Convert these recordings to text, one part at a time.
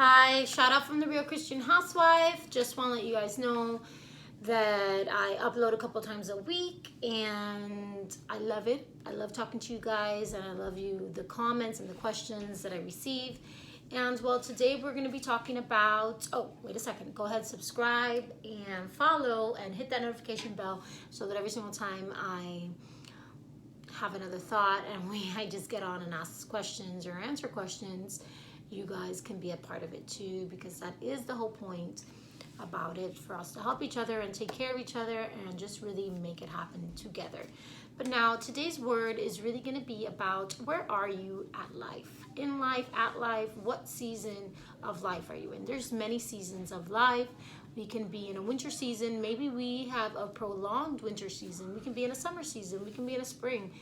Hi, shout out from the Real Christian Housewife. Just want to let you guys know that I upload a couple times a week and I love it. I love talking to you guys and I love the comments and the questions that I receive. And well, today we're going to be talking about, oh, wait a second. Go ahead, subscribe and follow and hit that notification bell so that every single time I have another thought and I just get on and ask questions or answer questions, you guys can be a part of it too, because that is the whole point about it, for us to help each other and take care of each other and just really make it happen together. But now today's word is really going to be about, where are you at life? In life, at life, what season of life are you in? There's many seasons of life. We can be in a winter season. Maybe we have a prolonged winter season. We can be in a summer season. We can be in a spring.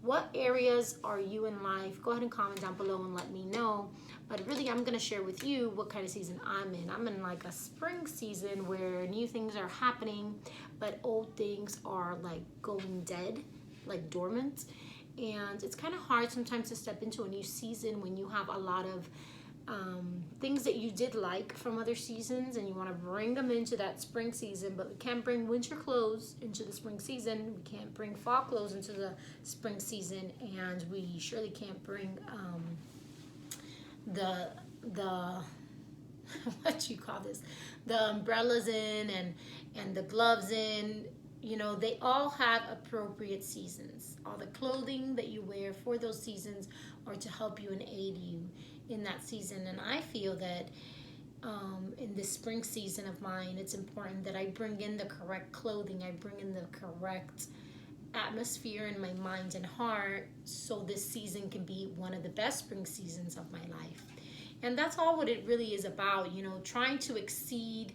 What areas are you in life? Go ahead and comment down below and let me know. But really, I'm going to share with you what kind of season I'm in. I'm in like a spring season where new things are happening, but old things are like going dead, like dormant. And it's kind of hard sometimes to step into a new season when you have a lot of things that you did like from other seasons and you want to bring them into that spring season, but we can't bring winter clothes into the spring season. We can't bring fall clothes into the spring season, and we surely can't bring the what do you call this, the umbrellas in and the gloves in. You know, they all have appropriate seasons. All the clothing that you wear for those seasons are to help you and aid you in that season. And I feel that in this spring season of mine, it's important that I bring in the correct clothing. I bring in the correct atmosphere in my mind and heart, so this season can be one of the best spring seasons of my life. And that's all what it really is about, you know, trying to exceed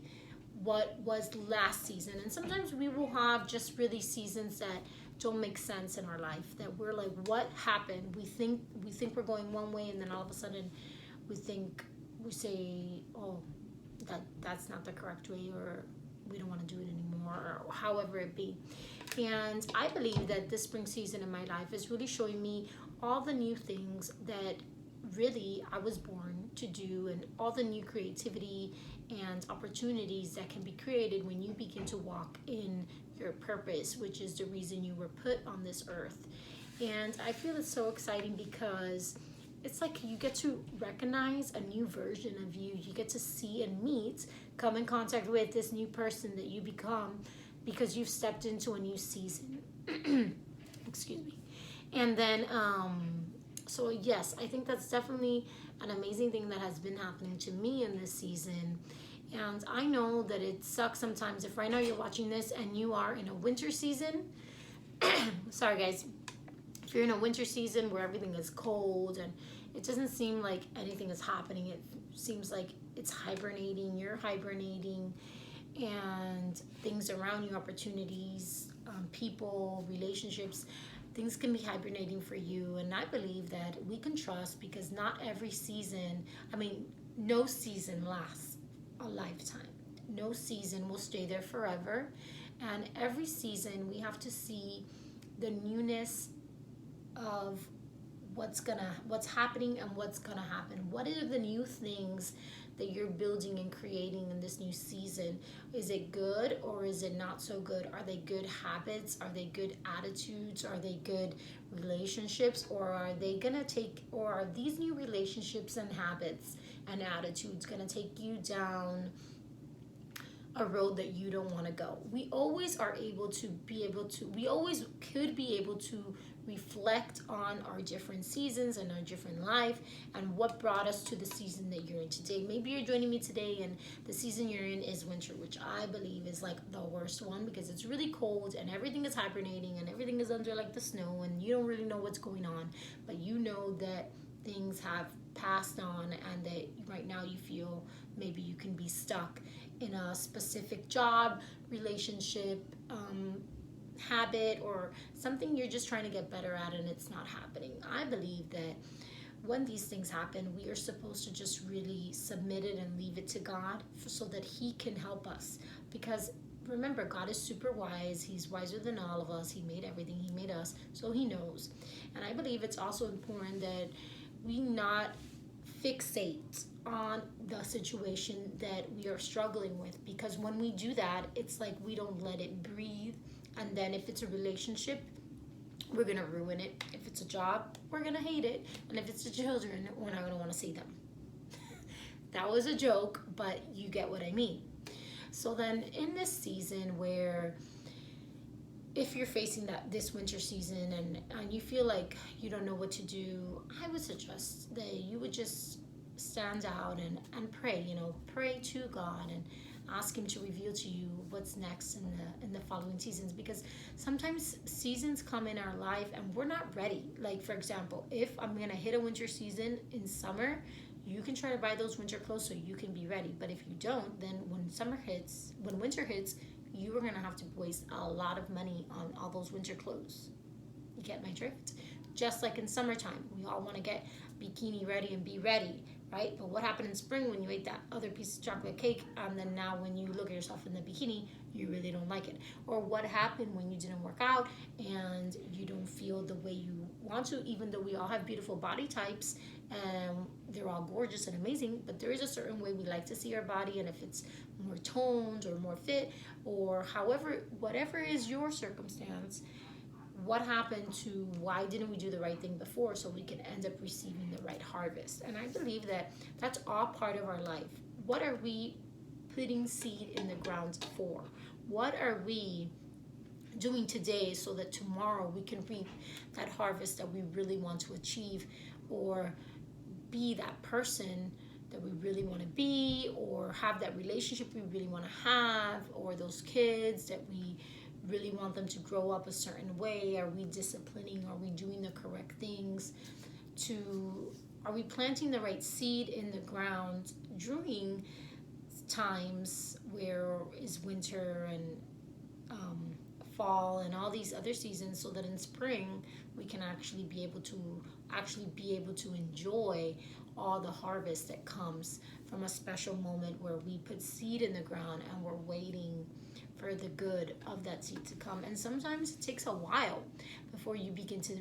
what was last season. And sometimes we will have just really seasons that don't make sense in our life, that we're like, what happened? We think we're going one way, and then all of a sudden we say, oh, that's not the correct way, or we don't want to do it anymore, or however it be. And I believe that this spring season in my life is really showing me all the new things that really I was born to do, and all the new creativity and opportunities that can be created when you begin to walk in your purpose, which is the reason you were put on this earth. And I feel it's so exciting because it's like you get to recognize a new version of you. You get to see and meet, come in contact with this new person that you become because you've stepped into a new season. Excuse me. And then, so yes, I think that's definitely an amazing thing that has been happening to me in this season. And I know that it sucks sometimes if right now you're watching this and you are in a winter season. Sorry, guys. If you're in a winter season where everything is cold and it doesn't seem like anything is happening, it seems like it's hibernating, you're hibernating, and things around you, opportunities, people, relationships, things can be hibernating for you. And I believe that we can trust, because not every season, no season lasts a lifetime. No season will stay there forever. And every season we have to see the newness of what's happening and what's gonna happen. What are the new things that you're building and creating in this new season? Is it good or is it not so good? Are they good habits? Are they good attitudes? Are they good relationships? Or are these new relationships and habits and attitudes gonna take you down a road that you don't want to go? We always could be able to reflect on our different seasons and our different life and what brought us to the season that you're in today. Maybe you're joining me today and the season you're in is winter, which I believe is like the worst one, because it's really cold and everything is hibernating and everything is under like the snow and you don't really know what's going on, but you know that things have passed on and that right now you feel maybe you can be stuck in a specific job, relationship, habit, or something you're just trying to get better at and it's not happening. I believe that when these things happen, we are supposed to just really submit it and leave it to God so that He can help us. Because remember, God is super wise. He's wiser than all of us. He made everything. He made us, so He knows. And I believe it's also important that we not fixate on the situation that we are struggling with, because when we do that, it's like we don't let it breathe. And then if it's a relationship, we're gonna ruin it. If it's a job, we're gonna hate it. And if it's the children, we're not gonna want to see them. That was a joke, but you get what I mean. So then in this season where, if you're facing this winter season, and you feel like you don't know what to do, I would suggest that you would just stand out and pray, pray to God and ask him to reveal to you what's next in the following seasons, because sometimes seasons come in our life and we're not ready. Like, for example, if I'm gonna hit a winter season in summer, you can try to buy those winter clothes so you can be ready. But if you don't, then when winter hits, you are gonna have to waste a lot of money on all those winter clothes. You get my drift? Just like in summertime, we all want to get bikini ready and be ready, right? But what happened in spring when you ate that other piece of chocolate cake, and then now when you look at yourself in the bikini, you really don't like it? Or what happened when you didn't work out and you don't feel the way you want to, even though we all have beautiful body types and they're all gorgeous and amazing, but there is a certain way we like to see our body, and if it's more toned or more fit, or whatever is your circumstance, what happened to why didn't we do the right thing before so we can end up receiving the right harvest? And I believe that that's all part of our life. What are we putting seed in the ground for? What are we doing today so that tomorrow we can reap that harvest that we really want to achieve, or be that person that we really want to be, or have that relationship we really want to have, or those kids that we really want them to grow up a certain way? Are we disciplining? Are we doing the correct things? Are we planting the right seed in the ground during times where is winter and fall and all these other seasons, so that in spring we can actually be able to enjoy all the harvest that comes from a special moment where we put seed in the ground and we're waiting for the good of that seed to come. And sometimes it takes a while before you begin to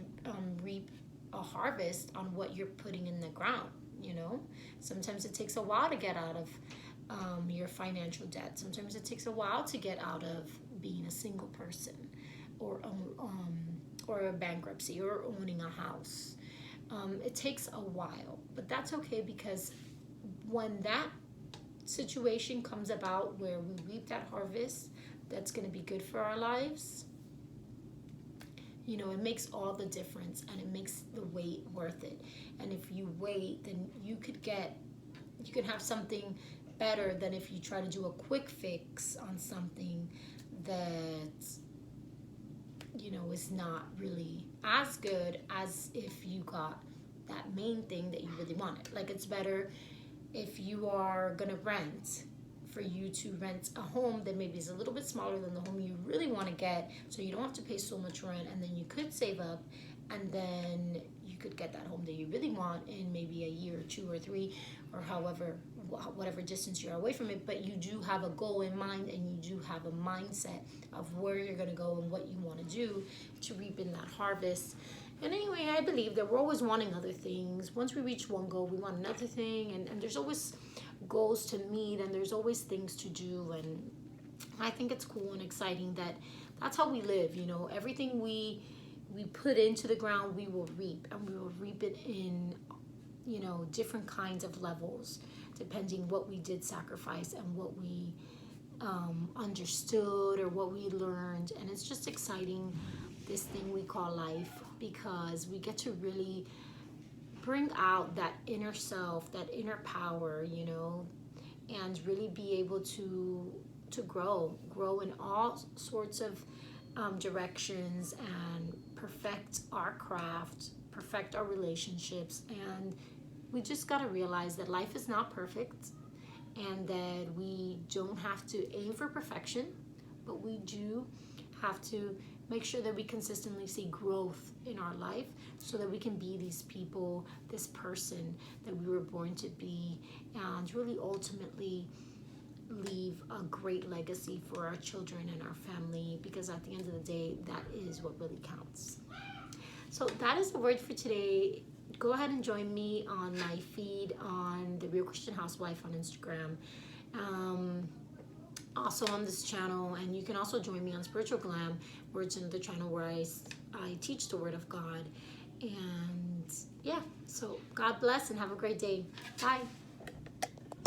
reap a harvest on what you're putting in the ground. Sometimes it takes a while to get out of your financial debt. Sometimes it takes a while to get out of being a single person, or a bankruptcy, or owning a house. It takes a while, but that's okay, because when that situation comes about where we reap that harvest that's going to be good for our lives, it makes all the difference, and it makes the wait worth it. And if you wait, then you could have something better than if you try to do a quick fix on something that is not really as good as if you got that main thing that you really wanted. Like, it's better if you are gonna rent, for you to rent a home that maybe is a little bit smaller than the home you really want to get, so you don't have to pay so much rent, and then you could save up, and then you could get that home that you really want in maybe a year or 2 or 3, or whatever distance you're away from it. But you do have a goal in mind, and you do have a mindset of where you're going to go and what you want to do to reap in that harvest. And anyway, I believe that we're always wanting other things. Once we reach one goal, we want another thing, and there's always goals to meet, and there's always things to do. And I think it's cool and exciting that that's how we live. Everything we put into the ground, we will reap, and we will reap it in different kinds of levels, depending what we did sacrifice and what we understood or what we learned. And it's just exciting, this thing we call life, because we get to really bring out that inner self, that inner power, and really be able to grow in all sorts of directions, and perfect our craft, perfect our relationships. And we just got to realize that life is not perfect, and that we don't have to aim for perfection, but we do have to make sure that we consistently see growth in our life, so that we can be these people, this person that we were born to be, and really ultimately leave a great legacy for our children and our family, because at the end of the day, that is what really counts. So that is the word for today. go ahead and join me on my feed on the Real Christian Housewife on Instagram. Also on this channel, and you can also join me on Spiritual Glam, where it's another channel where I teach the Word of God. And yeah, so God bless and have a great day. Bye.